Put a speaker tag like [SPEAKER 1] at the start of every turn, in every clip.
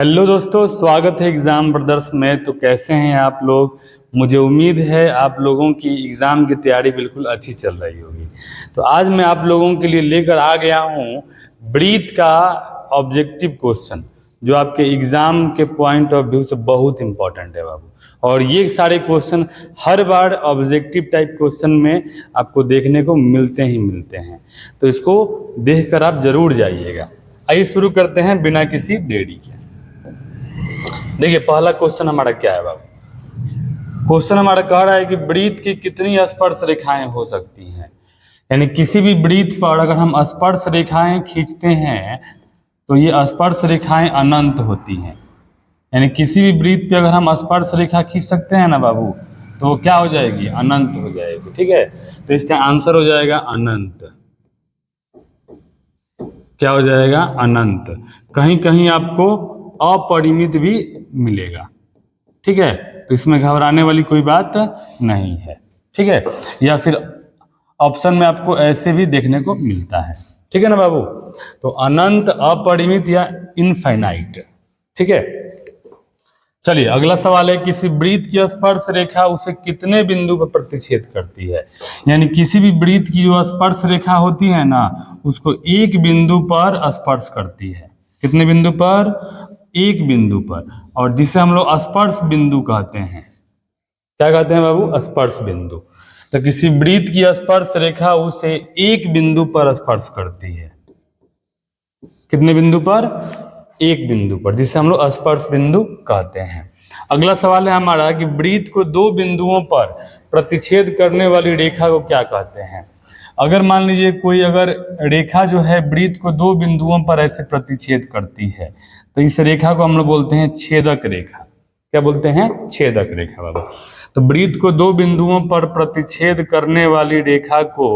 [SPEAKER 1] Hello दोस्तों, स्वागत है एग्ज़ाम ब्रदर्स में। तो कैसे हैं आप लोग? मुझे उम्मीद है आप लोगों की एग्ज़ाम की तैयारी बिल्कुल अच्छी चल रही होगी। तो आज मैं आप लोगों के लिए लेकर आ गया हूं ब्रीथ का ऑब्जेक्टिव क्वेश्चन, जो आपके एग्ज़ाम के पॉइंट ऑफ व्यू से बहुत इंपॉर्टेंट है बाबू। और ये सारे क्वेश्चन हर बार ऑब्जेक्टिव टाइप क्वेश्चन में आपको देखने को मिलते हैं। तो इसको देखकर आप ज़रूर जाइएगा। आइए शुरू करते हैं बिना किसी देरी के। देखिए, पहला क्वेश्चन हमारा क्या है बाबू? क्वेश्चन हमारा कह रहा है कि ब्रीथ की कितनी स्पर्श रेखाएं हो सकती हैं। यानी किसी भी ब्रीथ पर अगर हम स्पर्श रेखाएं खींचते हैं तो ये स्पर्श रेखाएं अनंत होती हैं। यानी किसी भी ब्रीथ पे अगर हम स्पर्श रेखा खींच सकते हैं ना बाबू, तो वो क्या हो जाएगी? अनंत हो जाएगी। ठीक है, तो इसका आंसर हो जाएगा अनंत। क्या हो जाएगा? अनंत। कहीं कहीं आपको अपरिमित भी मिलेगा। ठीक है, तो इसमें घबराने वाली कोई बात नहीं है। ठीक है, या फिर ऑप्शन में आपको ऐसे भी देखने को मिलता है। ठीक है ना बाबू? तो अनंत, अपरिमित या इनफाइनाइट। ठीक है, चलिए अगला सवाल है, किसी ब्रीथ की स्पर्श रेखा उसे कितने बिंदु पर प्रतिच्छेद करती है। यानी किसी भी ब्रीथ की जो स्पर्श रेखा होती है ना, उसको एक बिंदु पर स्पर्श करती है। कितने बिंदु पर? एक बिंदु पर। और जिसे हम लोग स्पर्श बिंदु कहते हैं। क्या कहते हैं बाबू? स्पर्श बिंदु। तो किसी ब्रीथ की स्पर्श रेखा उसे एक बिंदु पर स्पर्श करती है। कितने बिंदु पर? एक बिंदु पर, जिसे हम लोग स्पर्श बिंदु कहते हैं। अगला सवाल है हमारा कि ब्रीथ को दो बिंदुओं पर प्रतिच्छेद करने वाली रेखा को क्या कहते हैं। अगर मान लीजिए कोई अगर रेखा जो है ब्रीथ को दो बिंदुओं पर ऐसे प्रतिच्छेद करती है, तो इस रेखा को हम लोग बोलते हैं छेदक रेखा। क्या बोलते हैं? छेदक रेखा बाबू। तो ब्रीथ को दो बिंदुओं पर प्रतिच्छेद करने वाली रेखा को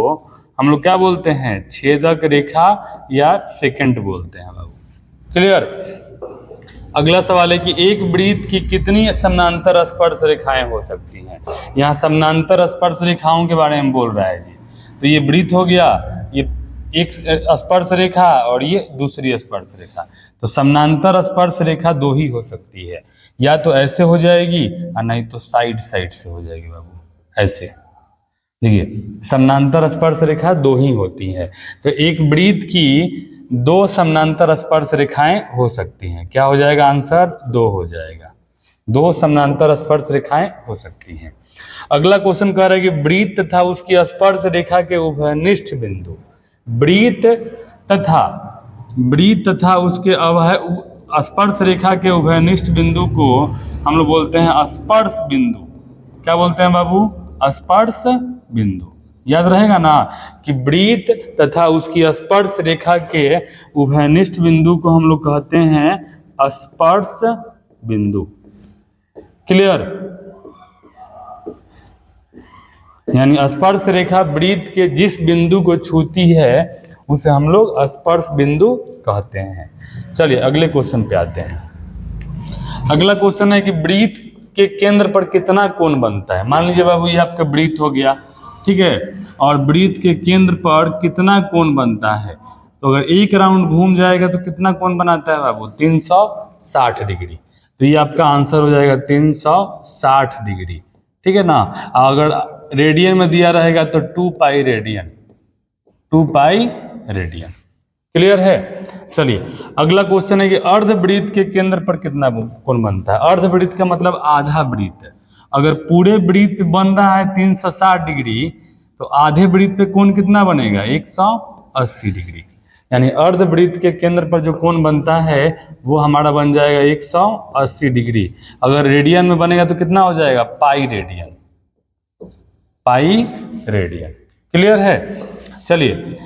[SPEAKER 1] हम लोग क्या बोलते हैं? छेदक रेखा या सेकेंड बोलते हैं बाबू। क्लियर? अगला सवाल है कि एक ब्रीथ की कितनी समानांतर स्पर्श रेखाएं हो सकती हैं। यहाँ समानांतर स्पर्श रेखाओं के बारे में बोल रहा है जी। तो ये ब्रीथ हो गया, ये एक स्पर्श रेखा और ये दूसरी स्पर्श रेखा। तो समानांतर स्पर्श रेखा दो ही हो सकती है, या तो ऐसे हो जाएगी और नहीं तो साइड साइड से हो जाएगी बाबू। ऐसे देखिए, समानांतर स्पर्श रेखा दो ही होती है। तो एक ब्रीथ की दो समानांतर स्पर्श रेखाएं हो सकती हैं। क्या हो जाएगा आंसर? दो हो जाएगा। दो समानांतर स्पर्श रेखाएं हो सकती हैं। अगला क्वेश्चन कह रहा है कि ब्रीथ तथा उसकी स्पर्श रेखा के उभयनिष्ठ बिंदु। ब्रीथ तथा उसके स्पर्श रेखा के उभयनिष्ठ बिंदु को हम लोग बोलते हैं स्पर्श बिंदु। क्या बोलते हैं बाबू? स्पर्श बिंदु। याद रहेगा ना कि ब्रीथ तथा उसकी स्पर्श रेखा के उभयनिष्ठ बिंदु को हम लोग कहते हैं स्पर्श बिंदु। क्लियर? यानी स्पर्श रेखा ब्रीथ के जिस बिंदु को छूती है उसे हम लोग स्पर्श बिंदु कहते हैं। चलिए अगले क्वेश्चन पे आते हैं। अगला क्वेश्चन है कि ब्रीथ के केंद्र पर कितना कोण बनता है। मान लीजिए बाबू, ये आपका ब्रीथ हो गया, ठीक है, और ब्रीथ के केंद्र पर कितना कोण बनता है। तो अगर एक राउंड घूम जाएगा तो कितना कोण बनाता है बाबू? 360 डिग्री। तो ये आपका आंसर हो जाएगा 360 डिग्री। ठीक है ना? अगर रेडियन में दिया रहेगा तो 2 pi radian. 2 pi radian. Clear है? चलिए अगला क्वेश्चन है कि अर्ध ब्रीथ के केंद्र पर कितना कोण बनता है। अर्ध ब्रीथ का मतलब आधा ब्रीथ। अगर पूरे ब्रीथ बन रहा है 360 डिग्री, तो आधे ब्रीथ पे कोण कितना बनेगा? 180 डिग्री। यानी अर्ध ब्रीथ के केंद्र पर जो कोण बनता है वो हमारा बन जाएगा 180 डिग्री। अगर रेडियन में बनेगा तो कितना हो जाएगा? Pi radian. Pi radian. Clear है? चलिए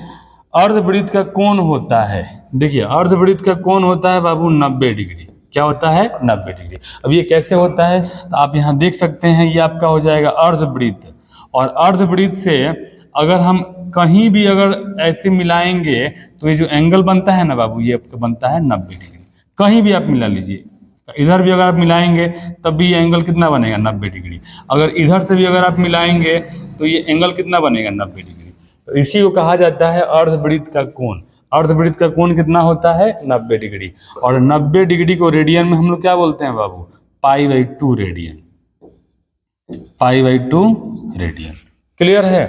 [SPEAKER 1] अर्धवृत्त का कोण होता है, देखिए अर्धवृत्त का कोण होता है बाबू 90 डिग्री। क्या होता है? 90 डिग्री। अब ये कैसे होता है तो आप यहाँ देख सकते हैं, ये आपका हो जाएगा अर्धवृत्त। और अर्धवृत्त से अगर हम कहीं भी अगर ऐसे मिलाएंगे तो ये जो एंगल बनता है ना बाबू, ये आपका बनता है 90 डिग्री। कहीं भी आप मिला लीजिए, इधर भी अगर आप मिलाएंगे तब भी ये एंगल कितना बनेगा? 90 डिग्री। अगर इधर से भी अगर आप मिलाएंगे तो ये एंगल कितना बनेगा? 90 डिग्री। तो इसी को कहा जाता है अर्धवृत्त का कोण। अर्धवृत्त का कोण कितना होता है 90 डिग्री, और 90 डिग्री को रेडियन में हम लोग क्या बोलते हैं बाबू, π/2 रेडियन, π/2 रेडियन। क्लियर है।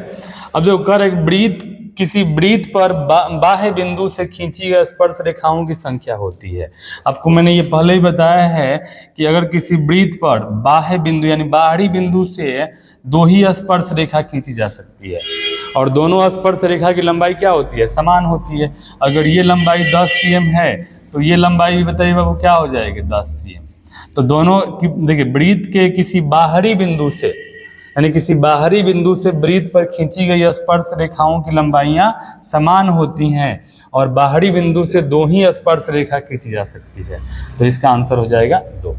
[SPEAKER 1] अब जो कर एक वृत्त, किसी वृत्त पर बाह्य बिंदु से खींची गई स्पर्श रेखाओं की संख्या होती है। आपको मैंने ये पहले ही बताया है कि अगर किसी वृत्त पर बाह्य बिंदु यानी बाहरी बिंदु से 2 ही स्पर्श रेखा खींची जा सकती है, और दोनों स्पर्श रेखा की लंबाई क्या होती है, समान होती है। अगर ये लंबाई 10 cm है तो ये लंबाई भी बताइए बाबू क्या हो जाएगी 10 cm। तो दोनों देखिए वृत्त के किसी बाहरी बिंदु से यानी किसी बाहरी बिंदु से वृत्त पर खींची गई स्पर्श रेखाओं की लंबाइयां समान होती हैं, और बाहरी बिंदु से 2 ही स्पर्श रेखा खींची जा सकती है। तो इसका आंसर हो जाएगा 2।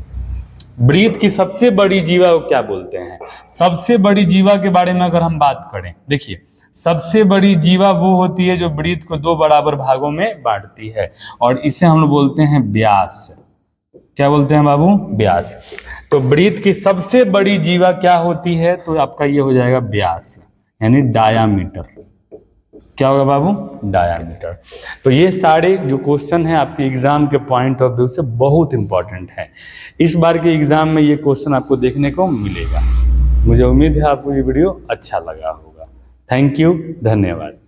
[SPEAKER 1] वृत्त की सबसे बड़ी जीवा को क्या बोलते हैं? सबसे बड़ी जीवा के बारे में अगर हम बात करें, देखिए सबसे बड़ी जीवा वो होती है जो वृत्त को 2 बराबर भागों में बांटती है, और इसे हम लोग बोलते हैं व्यास। क्या बोलते हैं बाबू? व्यास। तो वृत्त की सबसे बड़ी जीवा क्या होती है? तो आपका ये हो जाएगा व्यास, यानी डायामीटर। क्या होगा बाबू? डायामीटर। तो ये सारे जो क्वेश्चन है आपके एग्जाम के पॉइंट ऑफ व्यू से बहुत इंपॉर्टेंट है। इस बार के एग्जाम में ये क्वेश्चन आपको देखने को मिलेगा। मुझे उम्मीद है आपको ये वीडियो अच्छा लगा होगा। थैंक यू, धन्यवाद।